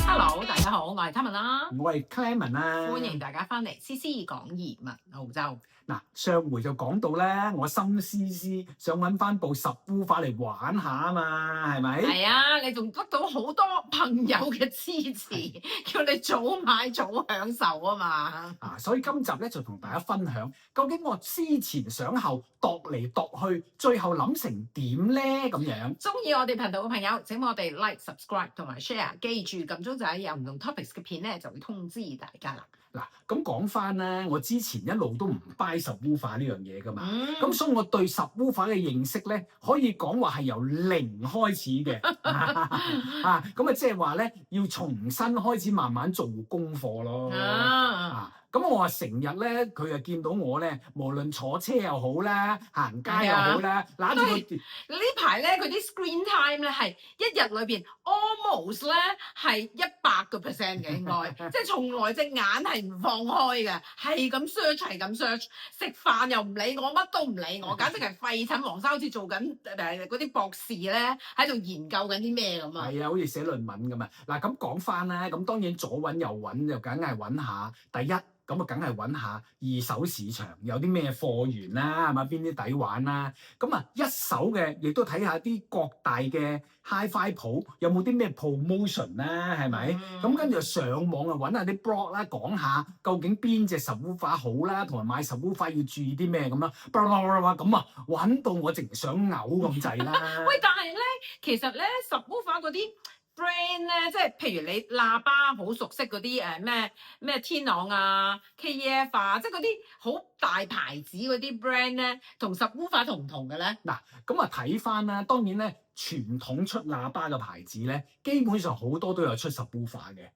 Hello，大家好，我係 Carmen 啦，我係 Clement 啊，歡迎大家翻嚟 CC 講移民澳洲。嗱，上回就講到咧，我心思思想揾翻部Subwoofer嚟玩下啊嘛，係咪？係啊，你仲得到好多朋友嘅支持，叫你早買早享受啊嘛。所以今集咧就同大家分享，究竟我思前想後度嚟度去，最後諗成點咧咁樣。中意我哋頻道嘅朋友，請我哋 like、subscribe 同埋 share，記住撳鐘仔，有唔同 topics 嘅片咧就會通知大家啦。嗱，咁講翻咧，我之前一路都唔 buy Subwoofer 呢樣嘢噶嘛，咁、嗯、所以我對Subwoofer嘅認識咧，可以講話係由零開始嘅，咁即係話咧要重新開始慢慢做功課咯，咁我話成日咧，佢又見到我咧，無論坐車又好啦，行街又好啦，揦住佢呢排咧，佢啲 screen time 咧係一日裏邊 almost 咧係100%嘅，應該即係從來隻眼係唔放開嘅，係咁 search 係咁 search，食飯又唔理我，乜都唔理我，簡直係廢寢忘餐，好似做緊嗰啲博士咧喺度研究緊啲咩咁啊！係啊，好似寫論文咁啊！嗱，咁講翻咧，咁當然左揾右揾就梗係揾下第一。咁啊，梗係揾下二手市場有啲咩貨源啦，係嘛？邊啲抵玩啦？咁啊，一手嘅亦都睇下啲各大嘅 Hi-Fi 鋪有冇啲咩 promotion 啦，係咪？咁跟住上網啊揾下啲 blog 啦，講下究竟邊隻 Subwoofer 好啦，同埋買 Subwoofer 要注意啲咩咁啦，咁啊揾到我淨想嘔咁滯啦。喂，但係咧，其實咧 Subwoofer 嗰啲 brand 咧，即係譬如你喇叭好熟悉嗰啲咩天朗啊、KEF 啊，即係嗰啲好大牌子嗰啲 brand 咧，同 Subwoofer 同唔同嘅咧？嗱，咁啊睇翻啦，當然咧。傳統出喇叭嘅牌子咧，基本上好多都有出 Subwoofer 嘅，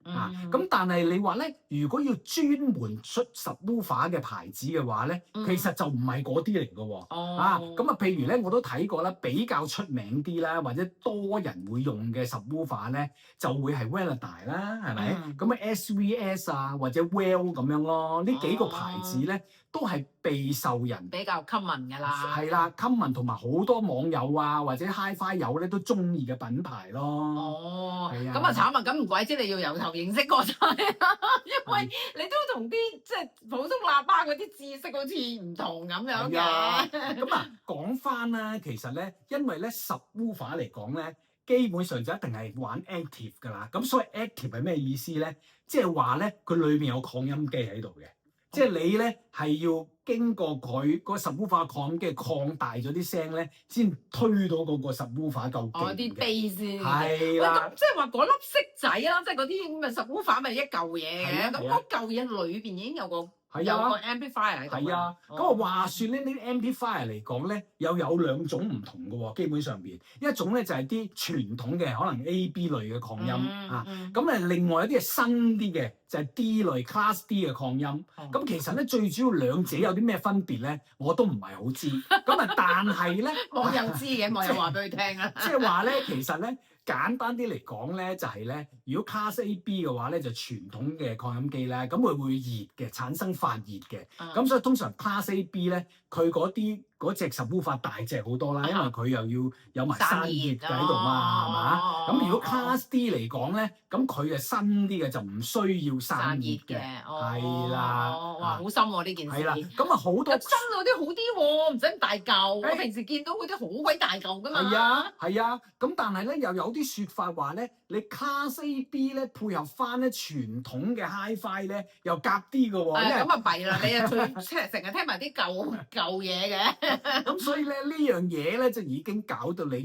咁但係你話咧，如果要專門出 Subwoofer 嘅牌子嘅話咧，其實就唔係嗰啲嚟嘅喎，咁啊，譬如咧，我都睇過啦，比較出名啲啦，或者多人會用嘅 Subwoofer 咧，就會係 Velodyne 啦，係咪？咁啊 SVS 啊，或者 Well 咁樣咯，呢幾個牌子咧都係備受人比較 common 㗎啦，係啦 common 同埋好多網友啊或者 Hi-Fi 友咧都中意嘅品牌咯。哦，係啊，咁啊慘啊，咁唔怪之你要由頭認識過晒，因為你都同啲即係普通喇叭嗰啲知識好似唔同咁樣嘅。咁啊講翻啦，其實咧，因為咧 Subwoofer 嚟講咧，基本上就一定係玩 active 㗎啦。咁所謂 active 係咩意思咧？即係話咧，佢裏面有擴音機喺度嘅。即係你咧係要經過佢個 Subwoofer 擴音機擴大咗啲聲咧，先推到嗰個 Subwoofer 夠勁嘅。啲 bass 先。係啦。咁即係話嗰粒色仔啦，即係嗰啲咁嘅 Subwoofer 咪一嚿嘢嘅。咁嗰嚿嘢裏邊已經有個 amplifier 喺度。係啊。咁啊話説咧，呢啲 amplifier 嚟講咧，有兩種唔同嘅喎，基本上邊一種咧就係啲傳統嘅可能 A/B 類嘅擴音咁另外一啲係新啲嘅。就係 D 類 Class D 嘅擴音，咁其實咧最主要兩者有啲咩分別咧，我都唔係好知。咁啊，但係咧，網友知嘅，網友話俾佢聽啦。即係話咧，其實咧簡單啲嚟講咧，就係咧，如果 Class A/B 嘅話咧，就傳統嘅擴音機咧，咁佢會熱嘅，產生發熱嘅。咁所以通常 Class A/B 咧，佢嗰隻 Subwoofer 大隻好多啦，因為佢又要有埋散熱喺度嘛，係嘛？咁如果 Class D 嚟講咧，咁佢係新啲嘅，就唔需要散熱嘅，係啦。哇，好深喎呢件事。係啦，咁啊好多新嗰啲好啲喎，唔使咁大嚿。我平時見到嗰啲好鬼大嚿噶嘛。係啊，咁但係咧又有啲説法話咧，你 Class A/B 咧配合翻咧傳統嘅 Hi-Fi 咧又夾啲嘅喎。咁啊弊啦，你啊成日聽埋啲舊嘢嘅。咁所以咧呢樣嘢咧就已經搞到你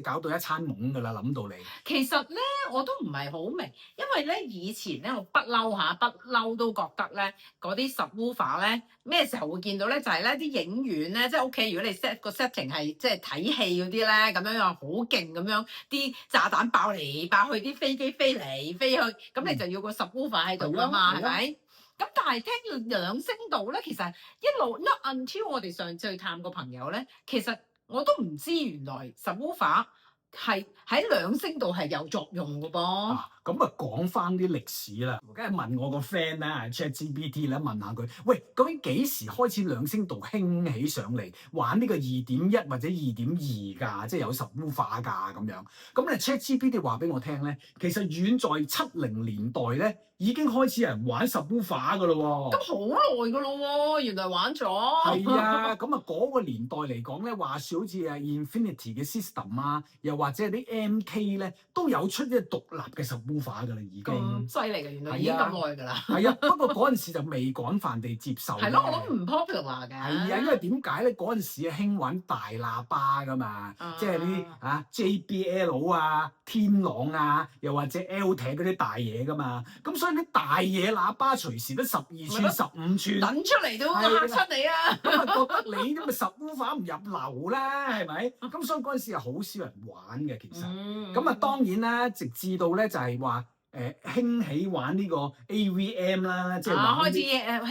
搞到一餐懵㗎啦，諗到你。其實咧我都唔係好明，因為咧以前咧我不嬲都覺得咧嗰啲 Subwoofer 咧咩時候會見到咧，就係咧啲影院咧，即係屋企如果你 set 個 setting 係即係睇戲嗰啲咧，咁樣又好勁咁樣，啲炸彈爆嚟爆去，啲飛機飛嚟飛去，咁你就要個 Subwoofer 喺度㗎嘛，係咪？咁但係聽兩聲道咧，其實一路 not until 我哋上次去探個朋友咧，其實我都唔知原來 Subwoofer 係喺兩聲道係有作用嘅噃。咁啊講翻啲歷史啦，梗係問我個 friend 啦，ChatGPT 咧問下佢，喂，究竟幾時開始兩聲道興起上嚟玩呢個2.1或者2.2㗎，即係有subwoofer㗎咁樣。咁咧 ChatGPT 話俾我聽咧，其實遠在70年代咧已經開始有人玩 subwoofer 㗎咯喎。咁好耐㗎咯喎，原來玩咗。係啊，咁啊嗰個年代嚟講咧，話説好似啊 Infinity 嘅 system 啊，又或者係啲 MK 咧，都有出啲獨立嘅 subwoofer 㗎啦，已經。咁犀利嘅，原來已經咁耐㗎啦。係啊，不過嗰陣時就未廣泛地接受。係咯，我諗唔 popular 嘅。係啊，因為點解咧？嗰陣時啊興玩大喇叭㗎嘛，即係啲JBL 啊、天朗啊，又或者 Altec 嗰啲大嘢㗎嘛。咁所以啲大嘢喇叭隨時都12寸、15寸，等出嚟都嚇親你啊！咁啊覺得你咁咪subwoofer唔入流啦，係咪？咁所以嗰陣時係好少人玩嘅，其實。咁啊當然啦，直至到咧就係話興起玩呢個 AVM 啦，即係開始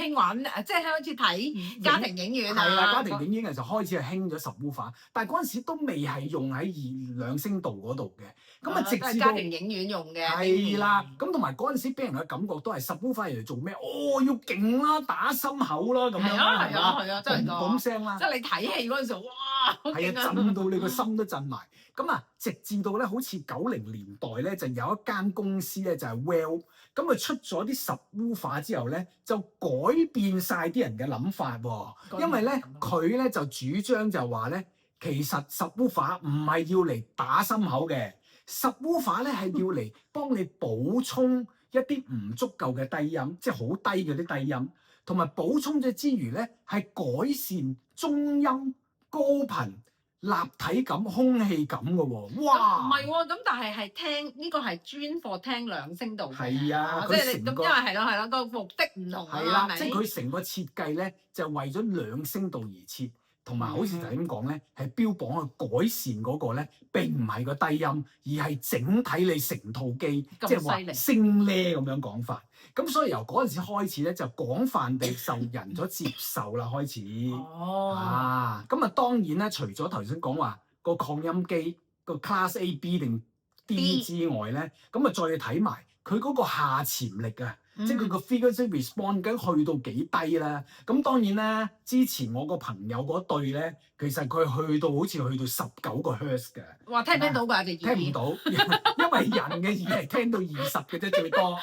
興玩即係開始睇家庭影院啊。係啦，家庭影院就開始係興咗subwoofer，但係嗰陣時都未係用喺兩聲道嗰度嘅。咁啊直至到家庭影院用嘅。係啦，咁同埋嗰陣時俾人嘅感覺都係subwoofer嚟做咩？哦，要勁啦，打心口啦咁樣啦，係啊，真係咁聲啦。即係你睇戲嗰陣時，哇！係啊，震到你個心都震埋。咁啊，直至到咧，好似90年代咧，就有一間公司咧，就係 Well， 咁佢出咗啲subwoofer之後咧，就改變晒啲人嘅諗法喎。因為咧，佢咧就主張就話咧，其實 subwoofer 唔係要嚟打心口嘅，subwoofer 咧係要嚟幫你補充一啲唔足夠嘅低音，即係好低嘅啲低音，同埋補充咗之餘咧，係改善中音、高頻、立體感、空氣感嘅喎，哇！唔係喎，咁但係聽呢個係專課聽兩聲道嘅。係啊，即係你咁，因為係咯，個目的唔同啊。係啦，即係佢成個設計咧，就為咗兩聲道而設，同埋好似就係咁講咧，係標榜去改善嗰個咧，並唔係個低音，而係整體你成套機，即係話聲咧咁樣講法。咁所以由嗰陣時開始咧，就廣泛地受人所接受啦，開始。咁啊當然咧，除咗頭先講話個擴音機個 Class A、B 定 D 之外咧，咁啊再睇埋佢嗰個下潛力啊，即係佢個 frequency response 究竟去到幾低啦。咁當然啦，之前我個朋友嗰對咧，其實佢去到好似去到19個 hertz 嘅。哇！聽唔聽到㗎？你聽唔到，因為人嘅耳係聽到20嘅啫，最多。哇！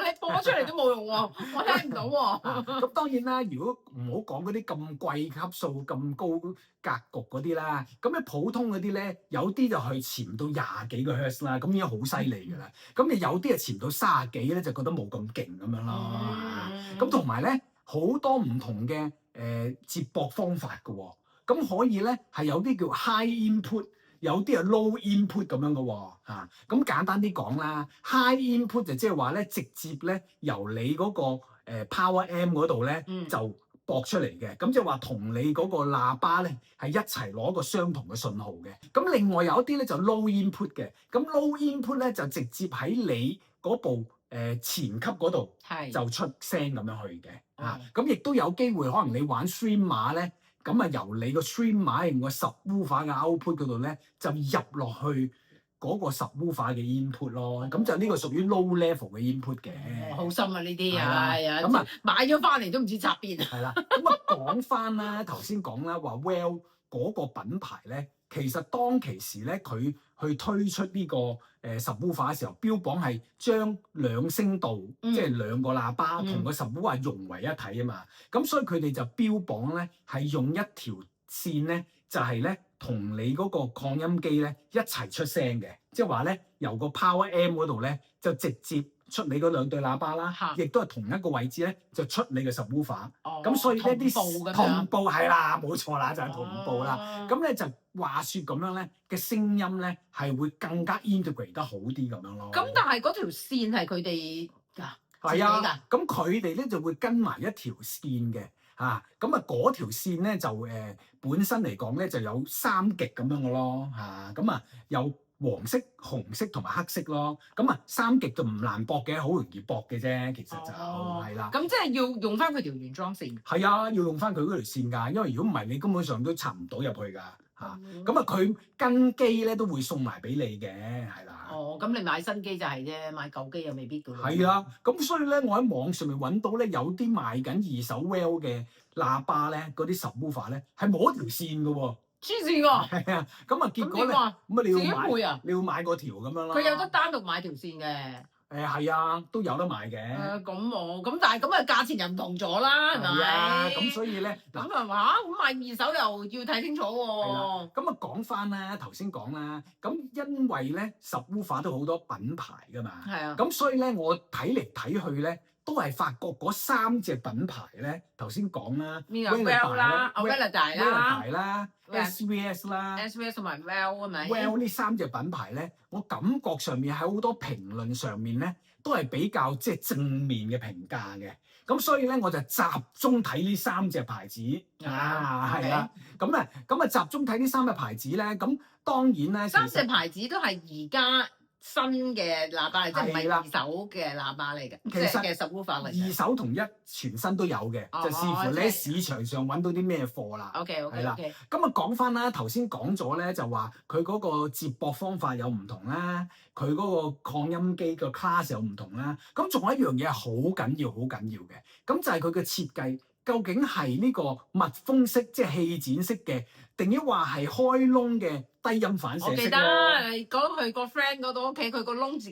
你播咗出嚟都冇用喎，我聽唔到喎。咁當然啦，如果唔好講嗰啲咁貴級數、咁高格局嗰啲啦，咁咧普通嗰啲咧，有啲就去潛到20幾個 hertz 啦，咁已經好犀利㗎啦。咁你有啲係潛到30幾咧，就覺得冇咁勁咁樣咯。咁同埋咧，好多唔同嘅接駁方法㗎喎。咁可以咧係有啲叫 high input，有啲係 low input 咁樣嘅喎。咁簡單啲講啦，high input 就即係話咧，直接咧由你嗰個power amp 嗰度咧就駁出嚟嘅。咁即係話同你嗰個喇叭咧係一齊攞個相同嘅信號嘅。咁另外有一啲咧就 low input 嘅。咁 low input 咧就直接喺你嗰部前級嗰度就出聲咁樣去嘅。咁亦都有機會可能你玩 streamer 咧。咁啊，由你個 streamer 用個 subwoofer 嘅 output 嗰度咧，就入落去嗰個 subwoofer 嘅 input 咯。咁就呢個屬於 low level 嘅 input 嘅。好深啊！呢啲啊，咁啊買咗翻嚟都唔知插邊。係啦，咁啊講翻啦，頭先講啦，話 Well 嗰個品牌咧，其實當其時咧，佢去推出呢個subwoofer 嘅時候，標榜係將兩聲道，即係兩個喇叭同個 subwoofer 融為一體啊嘛。咁所以佢哋就標榜咧係用一條線咧，就係咧同你嗰個擴音機咧一齊出聲嘅，即係話咧由個 power amp 嗰度咧就直接出你嗰兩對喇叭啦，亦都係同一個位置咧就出你嘅 subwoofer。咁所以呢啲同步係啦，冇錯啦，就係同步啦。咁咧就話説咁樣咧嘅聲音咧係會更加 integrate 得好啲咁樣咯。咁但係嗰條線係佢哋係啊，咁佢哋咧就會跟埋一條線嘅。咁啊嗰條線咧就本身嚟講咧就有3極咁樣嘅咯。咁啊有黃色、紅色同埋黑色咯。咁啊3極就唔難駁嘅，好容易駁嘅啫。其實就係啦。咁即係要用翻佢條原裝線。係啊，要用翻佢嗰條線㗎，因為如果唔係，你根本上都插唔到入去㗎。嚇。咁啊，佢跟機咧都會送埋俾你嘅，係啦。哦，咁你買新機就係啫，買舊機又未必㗎喎。係啊，咁所以咧，我喺網上面揾到咧有啲賣緊二手 Well 嘅喇叭咧，嗰啲 subwoofer 咧係冇一條線嘅喎。黐線喎！係啊，咁啊結果咧，咁點啊？咁啊你自己要買，配啊？你要買個條咁樣咯。佢有得單獨買條線嘅。係啊，都有得買嘅。咁喎，咁但係咁啊價錢又唔同咗啦，係係啊，咪？咁所以咧咁嗱。啊嚇，咁買二手又要睇清楚喎。咁啊講翻啦，頭先講啦，咁因為咧subwoofer都好多品牌噶嘛，係啊。咁所以咧我睇嚟睇去咧，都係發覺嗰三隻品牌咧，頭先講啦邊個 Well 啦，Well 啦，SVS 啦 SVS 同埋 Well 係咪 ，Well 呢三隻品牌咧，我感覺上面喺好多評論上面咧，都係比較即係正面嘅評價嘅。咁所以咧，我就集中睇呢三隻牌子係啦。咁啊，集中睇呢三隻牌子咧，咁當然咧，三隻牌子都係而家新嘅喇叭嚟，即係唔係二手嘅喇叭嚟嘅，即係嘅 subwoofer 嚟嘅。二手同一全新都有嘅，就視乎你喺市場上揾到啲咩貨啦。OK。咁啊講翻啦，頭先講咗咧，就話佢嗰個接駁方法有唔同啦，佢嗰個擴音機個 class 有唔同啦。咁仲有一樣嘢係好緊要嘅，咁就係佢嘅設計。究竟係呢個密封式，即係氣展式嘅，定抑或係開窿嘅低音反射式？我記得你講去個 friend 嗰度屋企，佢個窿自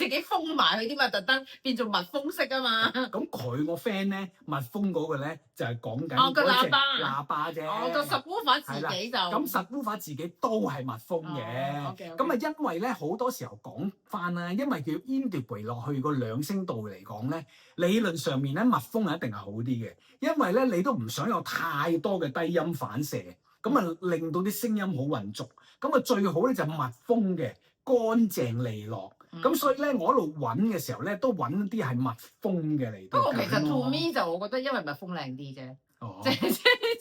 己封埋佢啲嘛，特登變做密封式啊嘛。咁佢個 friend 咧，密封嗰個咧就係講緊個喇叭啫。個 subwoofer 自己就咁 subwoofer 自己都係密封嘅。咁啊，因為咧好多時候講翻啦，因為佢 integrate 落去個兩聲道嚟講咧，理論上面咧密封係一定係好啲嘅，因為咧你都唔想有太多嘅低音反射，咁啊令到啲聲音好混濁。咁啊最好咧就密封嘅，乾淨利落。咁所以咧，我一路揾嘅時候咧，都揾啲係密封嘅嚟。不過其實 to me 就我覺得，因為密封靚啲啫，哦，即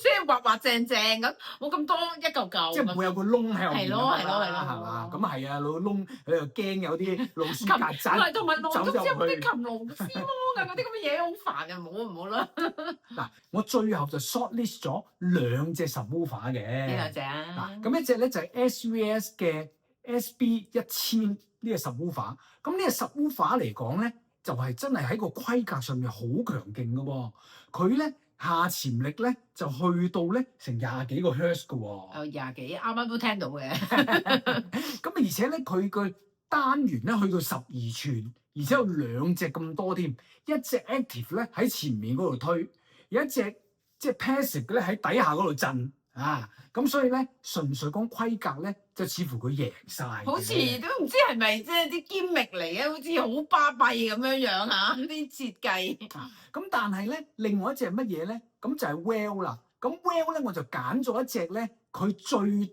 係滑滑正正咁，冇咁多一嚿嚿。即係唔會有個窿喺入面。係咯，係嘛？咁係啊，個窿你又驚有啲老鼠曱甴同埋內中之後嗰啲擒龍絲走㗎，嗰啲咁嘅嘢好煩嘅，唔好啦。嗱，我最後就 short list 咗兩隻 subwoofer 嘅。邊兩隻啊？嗱，咁一隻咧就係 SVS 嘅 SB1000。呢個 subwoofer，咁呢個 subwoofer 嚟講咧，就係真係喺個規格上面好強勁嘅喎。佢咧下潛力咧就去到咧成廿幾個 hertz 嘅喎。廿幾，啱啱都聽到嘅。咁而且咧佢個單元咧去到12寸，而且有兩隻咁多添。一隻 active 咧喺前面嗰度推，有一隻即係 passive 嘅咧喺底下嗰度震。咁所以咧，純粹講規格咧，就似乎佢贏晒。好似都唔知係咪即係啲堅力嚟嘅，好似好巴閉咁樣樣嚇啲設計。咁但係咧，另外一隻係乜嘢咧？咁就係 Well 啦。咁 Well 咧，我就揀咗一隻咧，佢最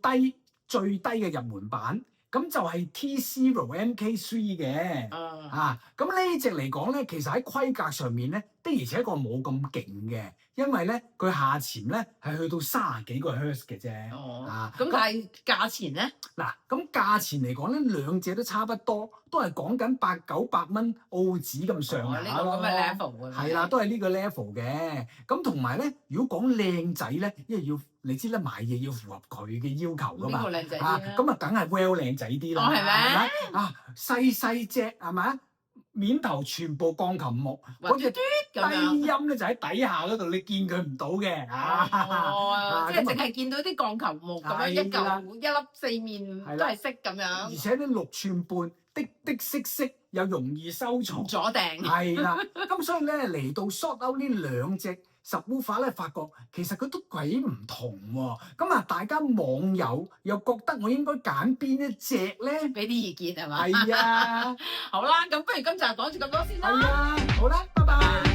低嘅入門版，咁就係 T0 MK3 嘅。咁呢隻嚟講咧，其實喺規格上面咧，的而且確冇咁勁嘅。因為咧，佢下潛咧係去到30幾個 hertz 嘅啫。咁但係價錢咧？嗱，咁價錢嚟講咧，兩隻都差不多，都係講緊800-900蚊澳紙咁上下咯。呢個咁嘅 level 嘅。係啦，都係呢個 level 嘅。咁同埋咧，如果講靚仔咧，因為你知啦，買嘢要符合佢嘅要求噶嘛。邊個靚仔啲啊？咁啊，梗係 Well 靚仔啲啦。係咩？細隻係咪？面頭全部鋼琴木，嗰隻低音咧就喺底下嗰度，你見佢唔到嘅。即係淨係見到啲鋼琴木咁樣一嚿一粒四面都係色咁樣。而且咧6寸半，的色又容易收藏。咗訂。係啦，咁所以咧嚟到 short out 呢兩隻 subwoofer 咧，發覺其實佢都幾唔同喎。咁啊，大家網友又覺得我應該揀邊一隻咧？俾啲意見係嘛？係啊。好啦，咁不如今集講住咁多先啦。係啊，好啦，拜拜。